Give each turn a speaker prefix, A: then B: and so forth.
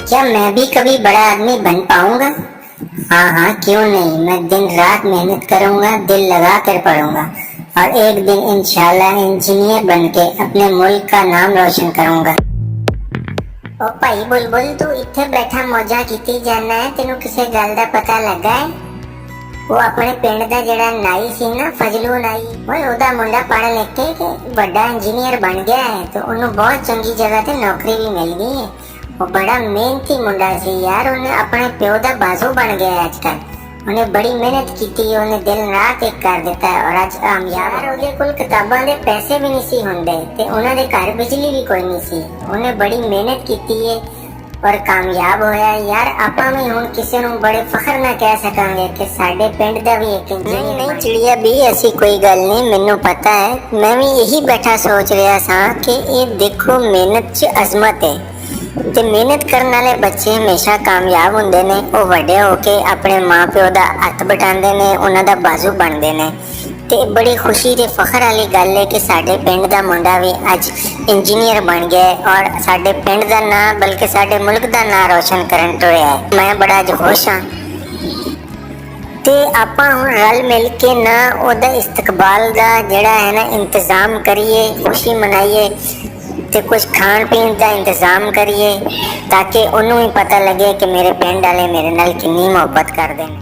A: क्या मैं भी कभी बड़ा आदमी बन पाऊंगा? हाँ हाँ, क्यों नहीं। मैं दिन रात मेहनत करूंगा, दिल लगा कर पढ़ूंगा और एक दिन इंशाल्लाह इंजीनियर बन के अपने मुल्क का नाम रोशन करूंगा। ओ भाई बुलबुल, तू इत्थे बैठा मौजा कीती जाना है, तेनू किसे गल दा पता लगा है? वो अपने पिंड दा जेड़ा नाई सी ना, फजलू नाई, ओए ओदा मुंडा पढ़ लिख के बड़ा इंजीनियर बन गया है, तो उन्हें बहुत चंगी जगह ते नौकरी भी मिल गई है। वो बड़ा मेहनती मुंडा सी यार, उन्हें अपने प्यो दा बाजू बन गया है आजकल। उन्हें बड़ी मेहनत की, उन्हें दिल रात एक कर दिता है और आज कामयाब। यार उहदे कोल किताबां दे पैसे भी नहीं सी हुंदे ते उन्हां दे घर बिजली भी कोई नहीं सी। उन्हें बड़ी मेहनत की है और कामयाब होया। यार आपां भी हुण किसी नूं बड़े फखर ना कह सकांगे कि साडे पिंड दा भी एक इंजीनियर। नहीं चिड़िया भी ऐसी कोई गल नहीं, मैनू पता है। मैं भी यही बैठा सोच रहा सा कि ये देखो मेहनत च अजमत है ते मेहनत करने वाले बच्चे हमेशा कामयाब हुंदे ने। वो वड्डे होके अपने माँ प्यो दा हत्थ बटांदे ने, उन्हां दा बाजू बनदे ने। ते बड़ी खुशी ते फखर वाली गल है कि साडे पिंड दा मुंडा भी अज इंजीनियर बन गया और साडे पिंड दा नाम बल्कि साडे मुल्क दा नाम रोशन करन तुरिया है। मैं बड़ा अज खुश हाँ ते आपां हुण रल मिल के ना ओदा इस्तकबाल दा जेड़ा है ना इंतजाम करिए, खुशी मनाइए ते कुछ खान पीन का इंतजाम करिए ताकि उन्होंने भी पता लगे कि मेरे पिंड वाले मेरे नाल कितनी मोहब्बत करते हैं।